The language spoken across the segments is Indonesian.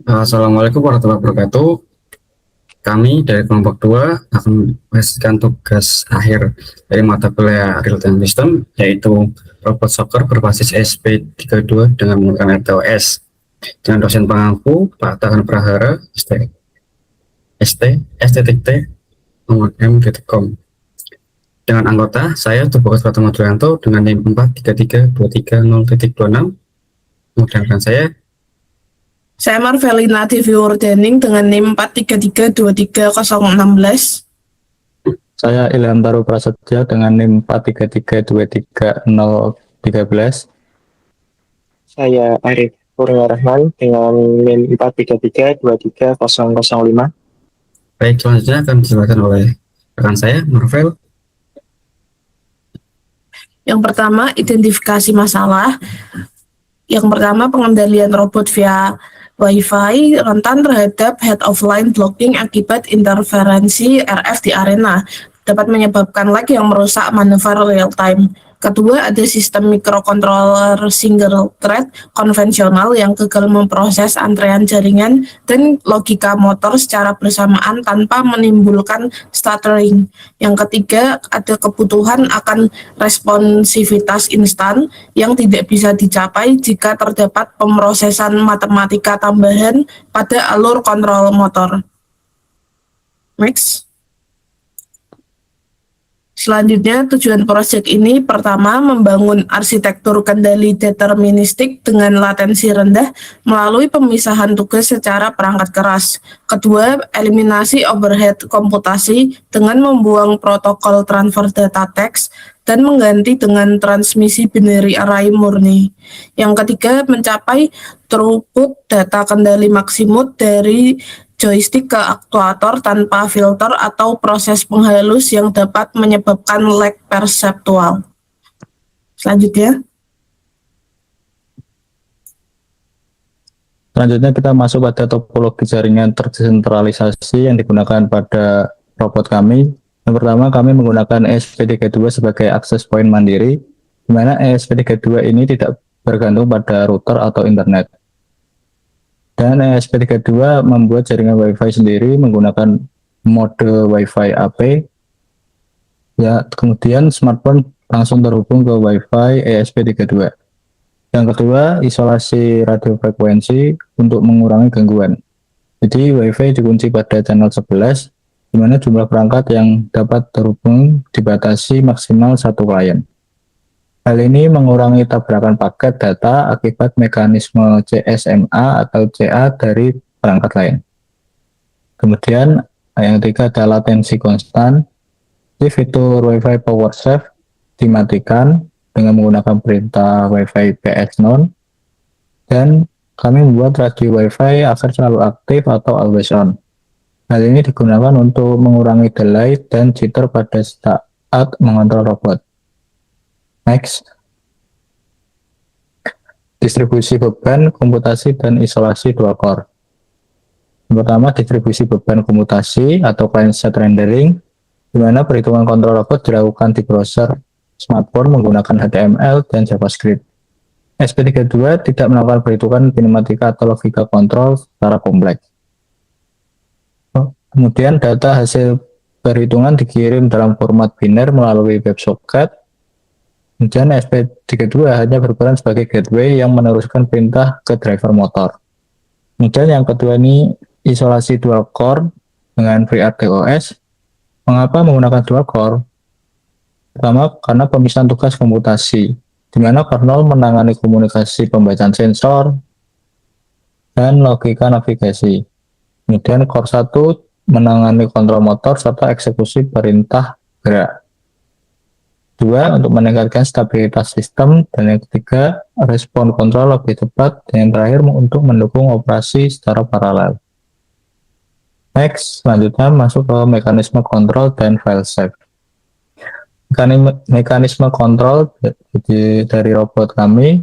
Assalamualaikum warahmatullahi wabarakatuh. Kami dari kelompok 2 akan menghasilkan tugas akhir dari mata kuliah Real Time System, yaitu robot soccer berbasis SP32 dengan menggunakan RTOS. Dengan dosen pengampu Pak Tahan Prahara, ST, M.com. Dengan anggota saya Tubagus Pratama Duyanto dengan NIM 4332320.26. Kemudian saya Marvelina Devi Wardani dengan NIM 433232016. Saya Ilham Taru Prasetya dengan NIM 433233013. Saya Arif Kurnia Rahman dengan NIM 433233005. Baik, selanjutnya akan dijelaskan oleh rekan saya, Marvel. Yang pertama, identifikasi masalah. Yang pertama, pengendalian robot via Wi-Fi rentan terhadap head of line blocking akibat interferensi RF di arena, dapat menyebabkan lag yang merusak manuver real time. Kedua, ada sistem microcontroller single thread konvensional yang gagal memproses antrean jaringan dan logika motor secara bersamaan tanpa menimbulkan stuttering. Yang ketiga, ada kebutuhan akan responsivitas instan yang tidak bisa dicapai jika terdapat pemrosesan matematika tambahan pada alur kontrol motor. Next. Selanjutnya, tujuan proyek ini pertama, membangun arsitektur kendali deterministik dengan latensi rendah melalui pemisahan tugas secara perangkat keras. Kedua, eliminasi overhead komputasi dengan membuang protokol transfer data teks dan mengganti dengan transmisi binary array murni. Yang ketiga, mencapai throughput data kendali maksimum dari joystick ke aktuator tanpa filter atau proses penghalus yang dapat menyebabkan lag perseptual. Selanjutnya kita masuk pada topologi jaringan terdesentralisasi yang digunakan pada robot kami. Yang pertama, kami menggunakan ESP32 sebagai akses point mandiri, di mana ESP32 ini tidak bergantung pada router atau internet. Dan ESP32 membuat jaringan Wi-Fi sendiri menggunakan mode Wi-Fi AP. Ya, kemudian smartphone langsung terhubung ke Wi-Fi ESP32. Yang kedua, isolasi radiofrekuensi untuk mengurangi gangguan. Jadi Wi-Fi dikunci pada channel 11, di mana jumlah perangkat yang dapat terhubung dibatasi maksimal satu klien. Hal ini mengurangi tabrakan paket data akibat mekanisme CSMA atau CA dari perangkat lain. Kemudian yang ketiga ada latensi konstan. Di fitur Wi-Fi Power Save dimatikan dengan menggunakan perintah Wi-Fi PS non, dan kami membuat radio Wi-Fi agar selalu aktif atau always on. Hal ini digunakan untuk mengurangi delay dan jitter pada saat mengontrol robot. Next. Distribusi beban, komputasi, dan isolasi dual core. Yang pertama, distribusi beban komputasi atau client side rendering, di mana perhitungan kontrol robot dilakukan di browser smartphone menggunakan HTML dan JavaScript. SP32 tidak melakukan perhitungan kinematika atau logika kontrol secara kompleks. Kemudian data hasil perhitungan dikirim dalam format biner melalui WebSocket. Kemudian SP32 hanya berperan sebagai gateway yang meneruskan perintah ke driver motor. Kemudian yang kedua ini isolasi dual core dengan FreeRTOS. Mengapa menggunakan dual core? Pertama, karena pemisahan tugas komputasi, di mana kernel menangani komunikasi pembacaan sensor dan logika navigasi. Kemudian core 1 menangani kontrol motor serta eksekusi perintah gerak. Dua, untuk meningkatkan stabilitas sistem, dan yang ketiga, respon kontrol lebih cepat, dan yang terakhir untuk mendukung operasi secara paralel. Next, selanjutnya masuk ke mekanisme kontrol dan file save. Mekanisme kontrol dari robot kami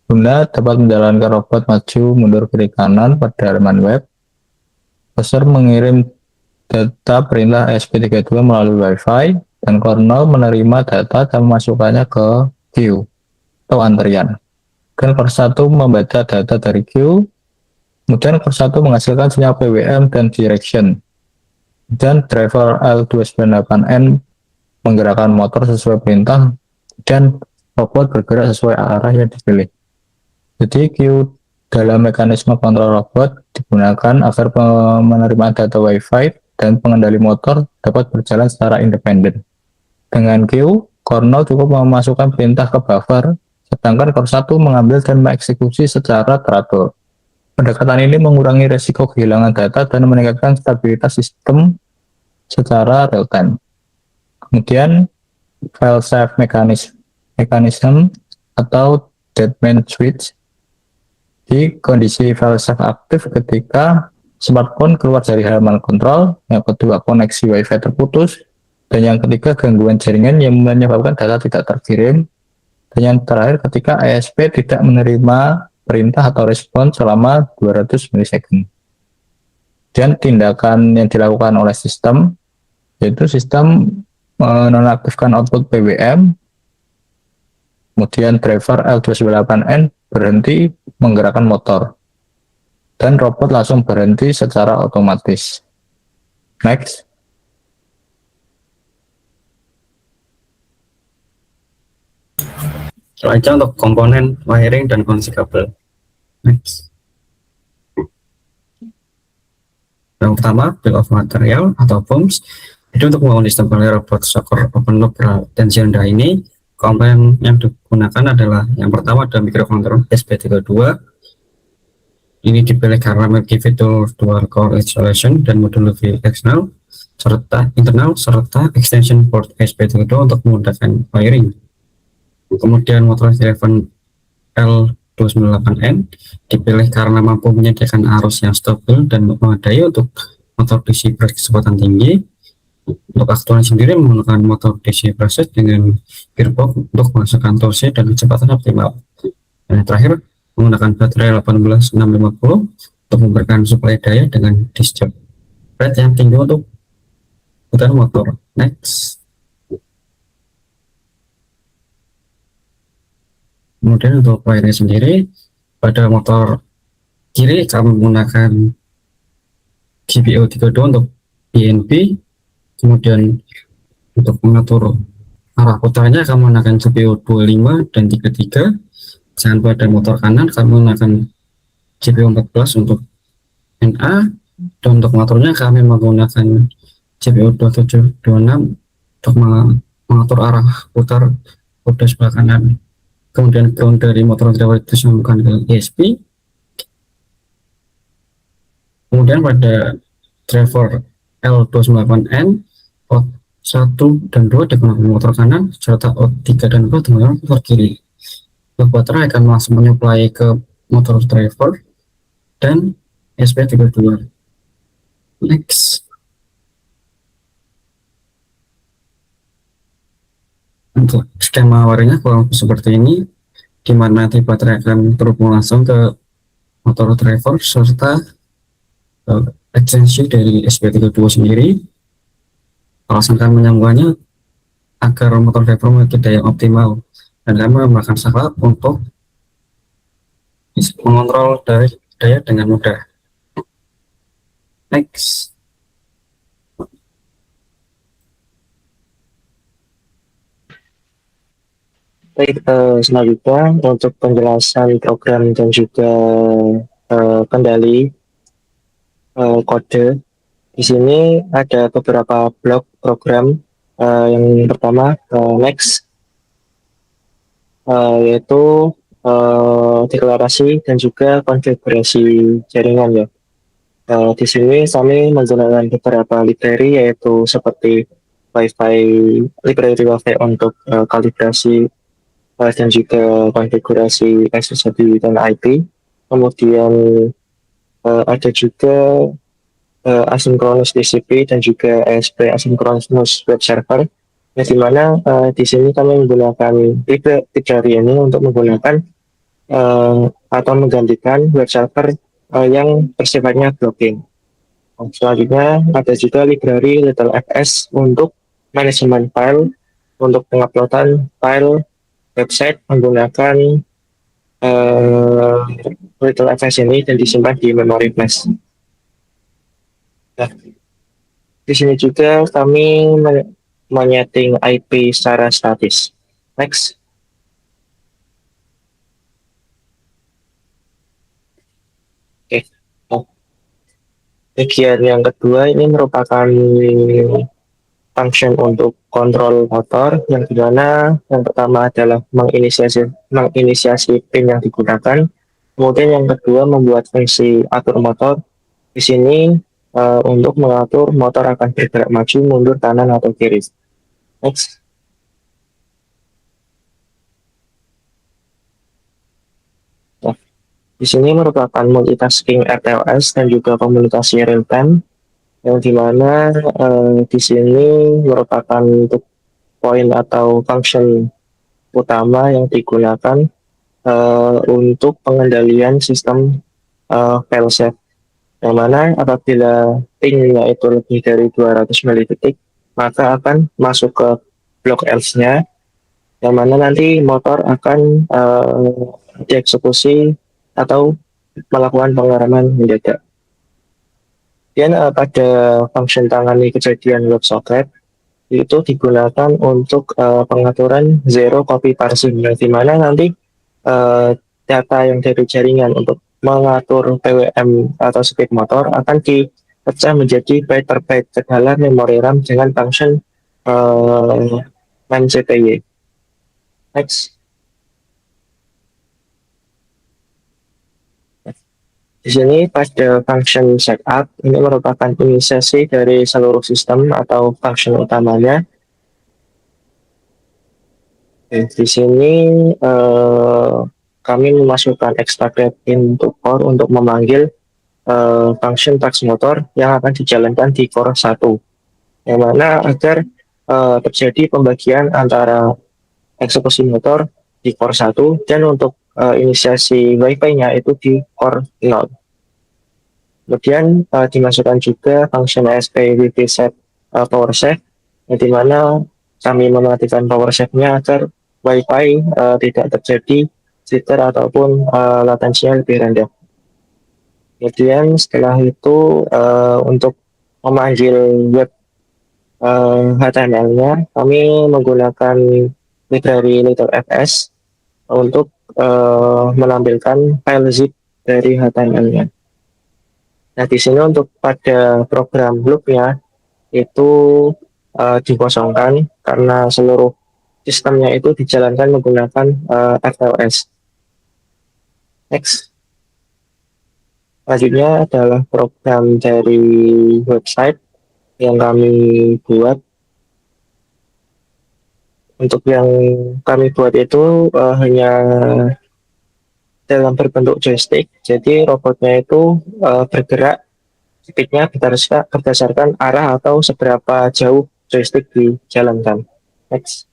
guna dapat menjalankan robot maju mundur kiri kanan pada halaman web. User mengirim data perintah SP32 melalui Wi-Fi, dan kernel menerima data dan memasukkannya ke queue atau antrian. Dan core 1 membaca data dari queue, Kemudian core 1 menghasilkan sinyal PWM dan direction. Dan driver L298N menggerakkan motor sesuai perintah dan robot bergerak sesuai arah yang dipilih. Jadi Q dalam mekanisme kontrol robot digunakan agar menerima data Wi-Fi dan pengendali motor dapat berjalan secara independen. Dengan Q, Core 0 cukup memasukkan perintah ke buffer, sedangkan Core 1 mengambil dan mengeksekusi secara teratur. Pendekatan ini mengurangi resiko kehilangan data dan meningkatkan stabilitas sistem secara real time. Kemudian file save mechanism atau deadman switch. Di kondisi file save aktif ketika smartphone keluar dari halaman kontrol, yang kedua koneksi Wi-Fi terputus, dan yang ketiga gangguan jaringan yang menyebabkan data tidak terkirim, dan yang terakhir ketika ASP tidak menerima perintah atau respon selama 200 milisecond. Dan tindakan yang dilakukan oleh sistem, yaitu sistem menonaktifkan output PWM, kemudian driver L298N berhenti menggerakkan motor, dan robot langsung berhenti secara otomatis. Next. Selanjutnya untuk komponen wiring dan koneksi kabel. Next. Yang pertama, bill of material atau BOMs. Jadi untuk membangun sistem paralel robot shocker open loop tensi rendah ini, komponen yang digunakan adalah yang pertama ada microcontroller SP32. Ini dipilih karena memiliki fitur dual core installation dan modul external serta extension port SP32 untuk memudahkan wiring. Kemudian motor Eleven L298N dipilih karena mampu menyediakan arus yang stabil dan memadai untuk motor DC berkecepatan tinggi. Untuk aktualnya sendiri menggunakan motor DC proses dengan gearbox untuk menghasilkan torsi dan kecepatan optimal. Dan yang terakhir menggunakan baterai 18650 untuk memberikan suplai daya dengan discharge rate yang tinggi untuk putaran motor. Next. Kemudian untuk wiring sendiri, pada motor kiri kami menggunakan GPIO 32 untuk BNB. Kemudian untuk mengatur arah putarnya kami menggunakan GPIO 25 dan 33. Sedangkan pada motor kanan kami menggunakan GPIO 14 untuk NA, dan untuk mengaturnya kami menggunakan GPIO 2726 untuk mengatur arah putar roda sebelah kanan. Kemudian ground dari motor driver itu disambungkan ke ESP. Kemudian pada driver L298N, out 1 dan 2 digunakan motor kanan, serta out 3 dan 4 digunakan motor kiri. Untuk baterai akan langsung menyuplai ke motor driver dan SP32. Next. Untuk skema wiringnya kurang seperti ini, di mana nanti baterai akan terhubung langsung ke motor driver serta ekstensi dari SP32 sendiri. Alasan kami menyambungkannya agar motor driver memiliki daya optimal, dan kami menggunakan saklar untuk bisa mengontrol daya dengan mudah. Next. Baik, selanjutnya untuk penjelasan program dan juga kendali kode. Di sini ada beberapa blok program. Yang pertama next, yaitu deklarasi dan juga konfigurasi jaringan ya. Di sini kami menggunakan beberapa library, yaitu seperti library Wi-Fi untuk kalibrasi dan juga konfigurasi accessibility dan IP. Kemudian ada juga asynchronous TCP dan juga ASP asynchronous web server, di mana di sini kami menggunakan library ini untuk menggunakan atau menggantikan web server yang bersifatnya blocking. Selanjutnya ada juga library LittleFS untuk manajemen file, untuk penguploadan file website menggunakan little fs ini dan disimpan di memori flash. Nah, di sini juga kami menyeting IP secara statis. Next. Oke. Nah, bagian yang kedua ini merupakan function untuk kontrol motor, yang dimana yang pertama adalah menginisiasi pin yang digunakan. Kemudian yang kedua membuat fungsi atur motor. Di sini untuk mengatur motor akan bergerak maju, mundur, kanan atau kiri. Next. Nah, di sini merupakan multitasking RTOS dan juga komunikasi real time, yang dimana di sini merupakan untuk poin atau function utama yang digunakan untuk pengendalian sistem failsafe, yang mana apabila pingnya itu lebih dari 200 milidetik maka akan masuk ke blok else-nya, yang mana nanti motor akan dieksekusi atau melakukan pengereman mendadak. Dan pada function tangani kejadian WebSocket itu digunakan untuk pengaturan zero copy parsing, yang dimana nanti data yang dari jaringan untuk mengatur PWM atau speed motor akan dipecah menjadi byte per byte ke dalam memori RAM dengan function main_cpy. Next. Di sini pada function setup ini merupakan inisiasi dari seluruh sistem atau function utamanya. Di sini kami memasukkan extract into core untuk memanggil function task motor yang akan dijalankan di core 1, yang mana agar terjadi pembagian antara eksekusi motor di core 1 dan untuk inisiasi Wi-Fi-nya itu di core 0. Kemudian dimasukkan juga function ASP set power save, yang dimana kami mematikan power save-nya agar Wi-Fi tidak terjadi jitter ataupun latensinya lebih rendah. Kemudian setelah itu untuk memanggil web HTML-nya kami menggunakan library LittleFS untuk menampilkan file zip dari HTML-nya. Nah, di sini untuk pada program loop-nya itu dikosongkan karena seluruh sistemnya itu dijalankan menggunakan RTOS. Next. Selanjutnya adalah program dari website yang kami buat. Untuk yang kami buat itu hanya dalam berbentuk joystick, jadi robotnya itu bergerak speednya berdasarkan arah atau seberapa jauh joystick dijalankan. Next.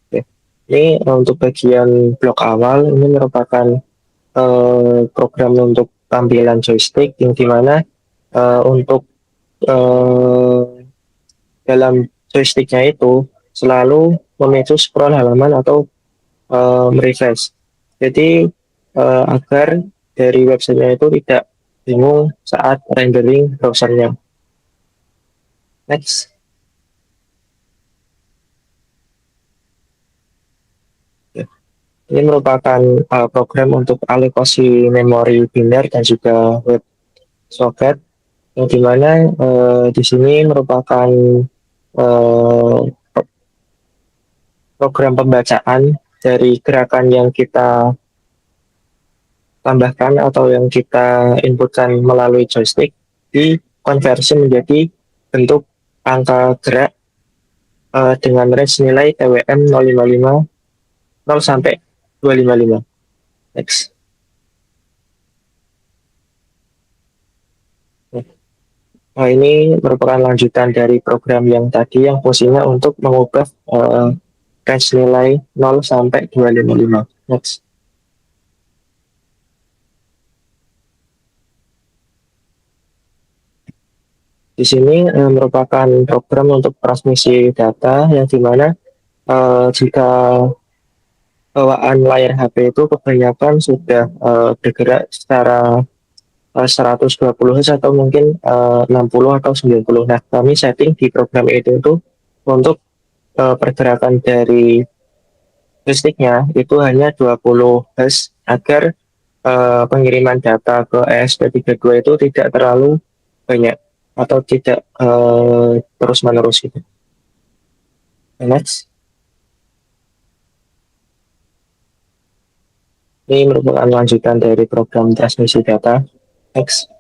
Oke. Ini untuk bagian blok awal, ini merupakan program untuk tampilan joystick, yang dimana untuk dalam joysticknya itu selalu memicu scroll halaman atau merefresh. Jadi agar dari websitenya itu tidak bingung saat rendering browsernya. Next. Ini merupakan program untuk alokasi memori binder dan juga web socket, yang dimana di sini merupakan program pembacaan dari gerakan yang kita tambahkan atau yang kita inputkan melalui joystick, dikonversi menjadi bentuk angka gerak dengan range nilai TWM 055 0 sampai 255. Next. Nah, ini merupakan lanjutan dari program yang tadi yang fungsinya untuk mengubah range nilai 0 sampai 255. Next. Di sini merupakan program untuk transmisi data, yang dimana jika bawaan layar HP itu kebanyakan sudah bergerak secara 120 Hz atau mungkin 60 atau 90. Nah, kami setting di program itu untuk pergerakan dari listriknya itu hanya 20 Hz agar pengiriman data ke ESP32 itu tidak terlalu banyak atau tidak terus-menerus gitu. Next. Ini merupakan lanjutan dari program transmisi data. Next.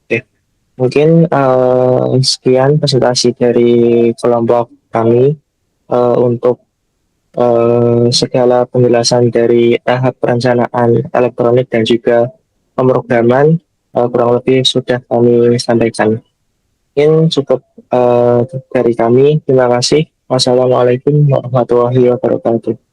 Oke. Mungkin sekian presentasi dari kelompok kami untuk segala penjelasan dari tahap perencanaan elektronik dan juga pemrograman kurang lebih sudah kami sampaikan. Mungkin cukup dari kami. Terima kasih. Wassalamualaikum warahmatullahi wabarakatuh.